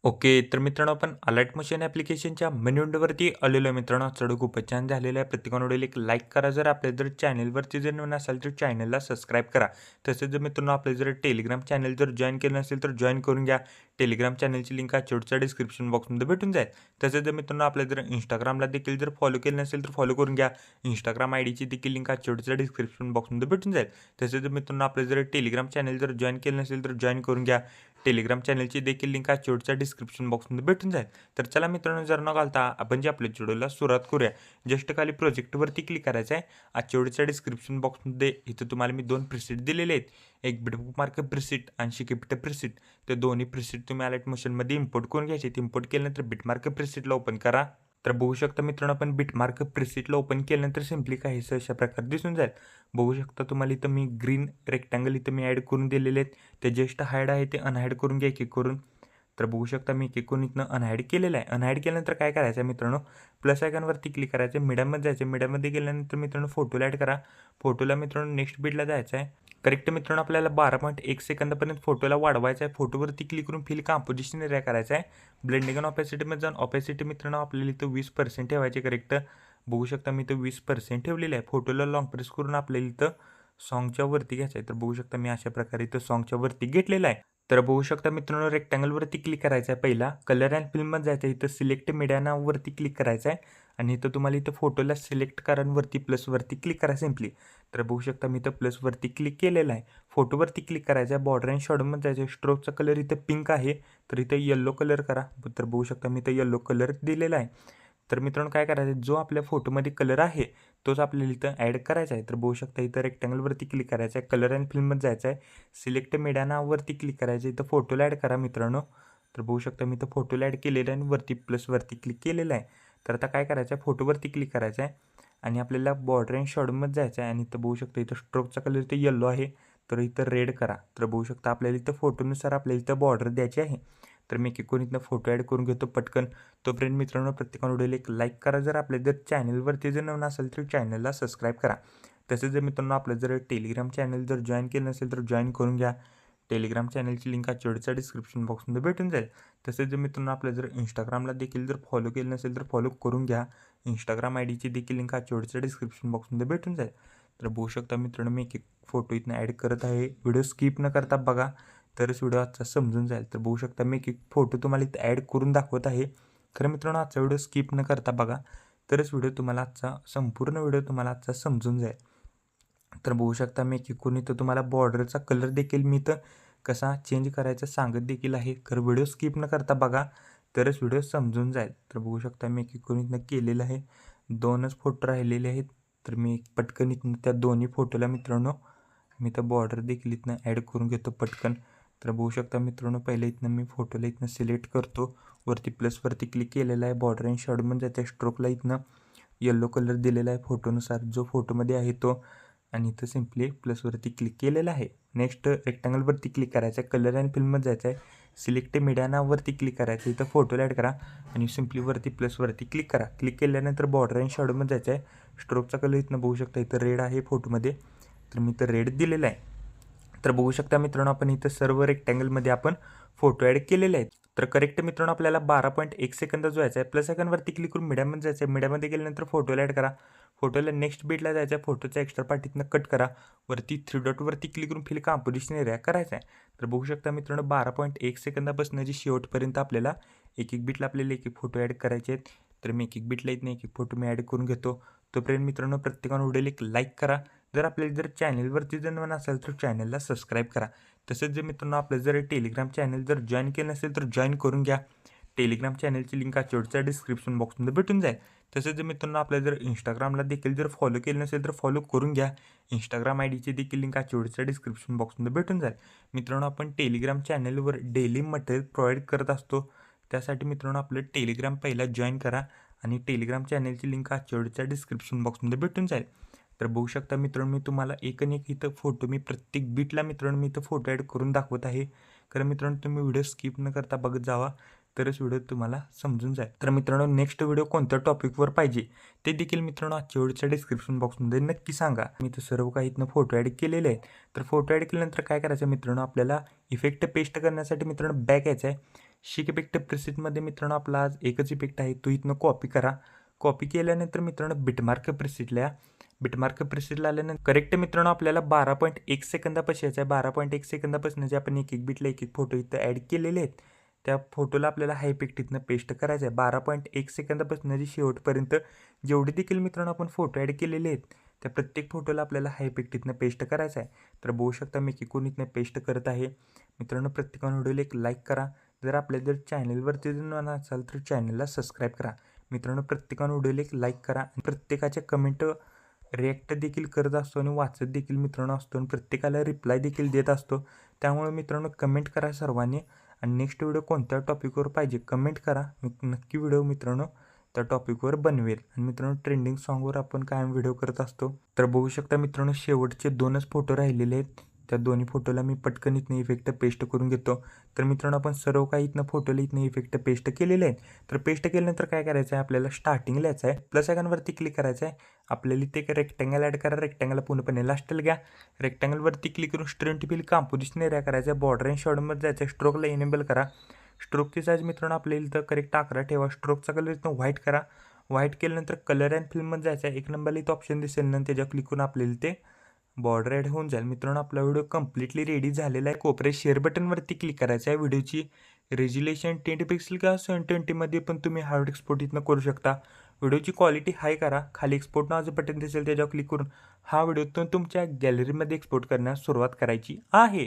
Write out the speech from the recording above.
Okay. तर मित्रांनो आपण अलाइट मोशन ॲप्लिकेशनच्या मेनू विंडोवरती आलेलो आहे मित्रांनो. चढ खूपच छान झालेलं आहे. प्रत्येकाने व्हिडिओला एक लाईक करा. जर आपल्या जर चॅनलवरती जर नवीन असाल तर चॅनलला सबस्क्राईब करा. तसेच जर मित्रांनो आपलं जर टेलिग्राम चॅनल जर जॉइन केलं नसेल तर जॉइन करून घ्या. टेलिग्राम चॅनलची लिंक शेवटच्या डिस्क्रिप्शन बॉक्समध्ये भेटून जाईल. तसेच जर मित्रांनो आपल्या जर Instagramला देखील जर फॉलो केलं नसेल तर फॉलो करून घ्या. Instagram आयडीची देखील लिंक शेवटच्या डिस्क्रिप्शन बॉक्समध्ये भेटून जाईल. तसेच जर मित्रांनो आपलं जर टेलिग्राम चॅनल जर जॉइन केलं नसेल तर जॉइन करून घ्या. टेलिग्राम चॅनलची देखील लिंक शेवटच्या डिस्क्रिप्शन बॉक्समध्ये भेटून जाईल. तर चला मित्रांनो जर न घालता आपण जे आपल्या व्हिडिओला सुरुवात करूया. जस्ट खाली प्रोजेक्टवरती क्लिक करायचं आहे. आजच्या व्हिडिओच्या डिस्क्रिप्शन बॉक्समध्ये इथं तुम्हाला मी 2 प्रिसेट दिलेले आहेत. एक बिटमार्क प्रिसेट आणि शिकिप्ट प्रिसेट. ते दोन्ही प्रिसेट तुम्ही अलाइट मोशनमध्ये इम्पोर्ट करून घ्यायचे. इम्पोर्ट केल्यानंतर बिटमार्क प्रिसेटला ओपन करा. तर बघू शकता मित्रांनो आपण बिटमार्क प्रिसेटला ओपन केल्यानंतर सिम्पली काहीसं अशा प्रकारे दिसून जाईल. बघू शकता तुम्हाला इथं मी ग्रीन रेक्टँगल इथं मी ॲड करून दिलेले आहेत. ते जस्ट हाईड आहे ते अनहाईड करून घ्या एक-एक करून. तर बघू शकता मी एक-एक करून इथनं अनहाईड केलेलं आहे. अनहाईड केल्यानंतर काय करायचं आहे मित्रांनो, प्लस आयकॉनवरती क्लिक करायचं आहे. मीडियामध्ये जायचं आहे. मीडियामध्ये गेल्यानंतर मित्रांनो फोटोला ॲड करा. फोटोला मित्रांनो नेक्स्ट बीटला जायचं आहे. करेक्ट मित्रांनो आपल्याला 12.1 सेकंदापर्यंत फोटोला वाढवायचा आहे. फोटोवरती क्लिक करून फिल कंपोझिशन एरिया करायचा आहे. ब्लेंडिंग आणि ऑपॅसिटीमध्ये जाऊन ऑपॅसिटी मित्रांनो आपल्याला इथं 20% ठेवायचे करेक्ट. बघू शकता मी इथं 20% ठेवलेलं आहे. फोटोला लॉंग प्रेस करून आपल्याला इथं सॉन्गच्या वरती घ्यायचं आहे. तर बघू शकता मी अशा प्रकारे इथं सॉन्गच्या वरती घेतलेलं आहे. तर बघू शकता मित्रांनो रेक्टँगलवरती क्लिक करायचं आहे पहिला. कलर अँड फिल्ममध्ये जायचं आहे. इथं सिलेक्ट मीडिया नाववरती क्लिक करायचं आहे आणि इथं तुम्हाला इथं फोटोला सिलेक्ट करा आणि वरती प्लसवरती क्लिक करा सिम्पली. तर बघू शकता मी इथं प्लसवरती क्लिक केलेलं आहे. फोटोवरती क्लिक करायचं आहे. बॉर्डर अँड शॅडोमध्ये जायचं आहे. स्ट्रोकचा कलर इथं पिंक आहे. तर इथं येलो कलर करा. तर बघू शकता मी इथं येलो कलर दिलेला आहे. तर मित्रांनो काय करायचं आहे, जो आपल्या फोटोमध्ये कलर आहे तोच आपल्याला इथं ॲड करायचा आहे. तर बघू शकता इथं रेक्टँगलवरती क्लिक करायचं आहे. कलर अँड फिल्ममध्ये जायचं आहे. सिलेक्ट मीडिया नाववरती क्लिक करायचं आहे. इथं फोटोला ॲड करा मित्रांनो. तर बघू शकता मी इथं फोटोला ॲड केलेलं आहे आणि वरती प्लसवरती क्लिक केलेलं आहे. तर आता काय करायचं आहे, फोटोवरती क्लिक करायचं आहे आणि आपल्याला बॉर्डर अँड शॅडोमध्ये जायचं आहे आणि इथं बघू शकता इथं स्ट्रोकचा कलर इथं येलो आहे. तर इथं रेड करा. तर बघू शकता आपल्याला इथं फोटोनुसार आपल्याला इथं बॉर्डर द्यायची आहे. तर मी एक इथनं फोटो ॲड करून घेतो पटकन. तोपर्यंत मित्रांनो प्रत्येकाने व्हिडिओला एक लाईक करा. जर आपल्या जर चॅनलवरती जर नवीन असेल तर चॅनलला सबस्क्राईब करा. तसेच जर मित्रांनो आपलं जर टेलिग्राम चॅनल जर जॉइन केलं नसेल तर जॉइन करून घ्या. टेलिग्राम चॅनलची लिंक शेवटच्या डिस्क्रिप्शन बॉक्समध्ये भेटून जाईल. तसेच जर मित्रांनो आपलं जर Instagramला देखील जर फॉलो केलं नसेल तर फॉलो करून घ्या. Instagram आयडीची देखील लिंक शेवटच्या डिस्क्रिप्शन बॉक्समध्ये भेटून जाईल. तर बघू शकता मित्रांनो मी एक फोटो इथनं ॲड करत आहे. व्हिडिओ स्किप न करता बघा तरच व्हिडिओ आजचा समजून जाईल. तर बघू शकता मी एक फोटो तुम्हाला इथं ॲड करून दाखवत आहे. खरं मित्रांनो आजचा व्हिडिओ स्किप न करता बघा तरच व्हिडिओ तुम्हाला आजचा संपूर्ण व्हिडिओ तुम्हाला आजचा समजून जाईल. तर बघू शकता मी एक इथं तुम्हाला बॉर्डरचा कलर देखील मी इथं कसा चेंज करायचा सांगत देखील आहे. खरं व्हिडिओ स्किप न करता बघा तरच व्हिडिओ समजून जाईल. तर बघू शकता मी एक इथनं केलेलं आहे. 2च फोटो राहिलेले आहेत. तर मी पटकन इथनं त्या दोन्ही फोटोला मित्रांनो मी इथं बॉर्डर देखील इथनं ॲड करून घेतो पटकन. तर बघू शकता मित्रांनो पहिले इथनं मी फोटोला इथनं सिलेक्ट करतो. वरती प्लसवरती क्लिक केलेलं आहे. बॉर्डर अँड शॅडोमध्ये जायचं आहे. स्ट्रोकला इथनं येलो कलर दिलेला आहे फोटोनुसार जो फोटोमध्ये आहे तो आणि इथं सिम्पली प्लसवरती क्लिक केलेलं आहे. नेक्स्ट रेक्टँगलवरती क्लिक करायचं आहे. कलर अँड फिल्ममध्ये जायचं आहे. सिलेक्ट मीडिया नाववरती क्लिक करायचं इथं फोटोला ॲड करा आणि सिम्पली वरती प्लसवरती क्लिक करा. क्लिक केल्यानंतर बॉर्डर अँड शॅडोमध्ये जायचं आहे. स्ट्रोकचा कलर इथनं बघू शकता इथं रेड आहे फोटोमध्ये. तर मी इथं रेड दिलेला आहे. तर बघू शकता मित्रांनो आपण इथं सर्व रेक्टँगलमध्ये आपण फोटो ॲड केलेले आहेत. तर करेक्ट मित्रांनो आपल्याला 12.1 सेकंद जो यायचा आहे प्लस आयकॉनवरती क्लिक करून मीडियामध्ये जायचं आहे. मीडियामध्ये गेल्यानंतर फोटोला ॲड करा. फोटोला नेक्स्ट बीटला जायचं आहे. फोटोचा एक्स्ट्रा पार्ट इथनं कट करा. वरती 3 डॉटवरती क्लिक करून फिल कंपोझिशन एरिया करायचा आहे. तर बघू शकता मित्रांनो 12.1 सेकंदापासून जी शेवटपर्यंत आपल्याला एक बीटला आपल्याला एक फोटो ॲड करायचे आहेत. तर मी एक बीटला इथनं एक फोटो मी ॲड करून घेतो. तोपर्यंत मित्रांनो प्रत्येकाने व्हिडिओला एक लाईक करा. जर आपल्याला जर चॅनलवरती जर नवीन असेल तर चॅनलला सबस्क्राईब करा. तसेच जर मित्रांनो आपलं जर टेलिग्राम चॅनल जर जॉइन केलं नसेल तर जॉइन करून घ्या. टेलिग्राम चॅनलची लिंक शेवटच्या डिस्क्रिप्शन बॉक्समध्ये भेटून जाईल. तसेच जर मित्रांनो आपल्याला जर Instagramला देखील जर फॉलो केलं नसेल तर फॉलो करून घ्या. Instagram आयडीची देखील लिंक शेवटच्या डिस्क्रिप्शन बॉक्समध्ये भेटून जाईल. मित्रांनो आपण टेलिग्राम चॅनलवर डेली मटेरियल प्रोव्हाइड करत असतो. त्यासाठी मित्रांनो आपलं टेलिग्राम पहिला जॉइन करा आणि टेलिग्राम चॅनलची लिंक शेवटच्या डिस्क्रिप्शन बॉक्समध्ये भेटून जाईल. तर बघू शकता मित्रांनो मी तुम्हाला एक इथं फोटो मी प्रत्येक बीटला मित्रांनो मी इथं फोटो ॲड करून दाखवत आहे. कारण मित्रांनो तुम्ही व्हिडिओ स्किप न करता बघत जावा तरच व्हिडिओ तुम्हाला समजून जाईल. तर मित्रांनो नेक्स्ट व्हिडिओ कोणत्या टॉपिकवर पाहिजे ते देखील मित्रांनो आजच्या व्हिडिओच्या डिस्क्रिप्शन बॉक्समध्ये नक्की सांगा. मी तर सर्व काही इथनं फोटो ॲड केलेले आहेत. तर फोटो ॲड केल्यानंतर काय करायचं मित्रांनो आपल्याला इफेक्ट पेस्ट करण्यासाठी मित्रांनो बॅक यायचं आहे. शिक इफेक्ट प्रेसेटमध्ये मित्रांनो आपला आज एकच इफेक्ट आहे, तो इथनं कॉपी करा. कॉपी केल्यानंतर मित्रांनो बिटमार्क प्रेसेटला बिटमार्क प्रेसेटला आल्यानंतर करेक्ट मित्रांनो आपल्याला 12.1 सेकंदापाशी यायचं आहे. 12.1 सेकंदापासून जे आपण एक बिटला एक फोटो इथं ॲड केलेले आहेत, त्या फोटोला आपल्याला हा इफेक्ट इथनं पेस्ट करायचा आहे. 12.1 सेकंदापासून जे शेवटपर्यंत जेवढे देखील मित्रांनो आपण फोटो ॲड केलेले आहेत, त्या प्रत्येक फोटोला आपल्याला हा इफेक्ट इथनं पेस्ट करायचा आहे. तर बघू शकता मी किकून इथनं पेस्ट करत आहे. मित्रांनो प्रत्येकाने व्हिडिओला एक लाईक करा. जर चॅनलवरती जर नवीन असाल तर चॅनलला सबस्क्राईब करा. मित्रांनो प्रत्येकाने व्हिडिओला एक लाईक करा आणि प्रत्येकाच्या कमेंट रिॲक्ट देखील करत असतो आणि वाचत देखील मित्रांनो असतो आणि प्रत्येकाला रिप्लाय देखील देत असतो. त्यामुळे मित्रांनो कमेंट करा सर्वांनी आणि नेक्स्ट व्हिडिओ कोणत्या टॉपिकवर पाहिजे कमेंट करा. नक्की व्हिडिओ मित्रांनो त्या टॉपिकवर बनवेल. आणि मित्रांनो ट्रेंडिंग सॉन्गवर आपण कायम व्हिडिओ करत असतो. तर बघू शकता मित्रांनो शेवटचे 2च फोटो राहिलेले आहेत. त्या दोन्ही फोटोला मी पटकन इथनं इफेक्ट पेस्ट करून घेतो. तर मित्रांनो आपण सर्व काही इथनं फोटोला इथनं इफेक्ट पेस्ट केलेले आहेत. तर पेस्ट केल्यानंतर काय करायचं आहे, आपल्याला स्टार्टिंगला यायचं आहे, प्लस आयकॉनवरती क्लिक करायचं आहे. आपल्याला इथे एक रेक्टँगल ॲड करा. रेक्टँगल पूर्णपणे लास्टला घ्या. रेक्टँगलवरती क्लिक करून स्ट्रेंट बिल कंपोजिशन एरिया करायचा आहे. बॉर्डर अँड शॅडोमध्ये जायचं आहे. स्ट्रोकला इनेबल करा. स्ट्रोकची साईज मित्रांनो आपल्याला इथं करेक्ट 11 ठेवा. स्ट्रोकचा कलर इथं व्हाईट करा. व्हाईट केल्यानंतर कलर अँड फिल्ममध्ये जायचं आहे. 1 नंबरला इथं ऑप्शन दिसेल ना, त्याच्यावर क्लिक करून आपल्याला ते बॉर्डर ॲड होऊन जाईल. मित्रांनो आपला व्हिडिओ कम्प्लिटली रेडी झालेला आहे. कोपऱ्यात शेअर बटनवरती क्लिक करायचं आहे. व्हिडिओची रेझोल्यूशन 10 पिक्सेल किंवा 720मध्ये पण तुम्ही हार्ड एक्सपोर्ट इथनं करू शकता. व्हिडिओची क्वालिटी हाय करा. खाली एक्सपोर्ट नावाचं बटन दिसेल, त्याच्यावर क्लिक करून हा व्हिडिओ तुमच्या गॅलरीमध्ये एक्सपोर्ट करण्यास सुरुवात करायची आहे.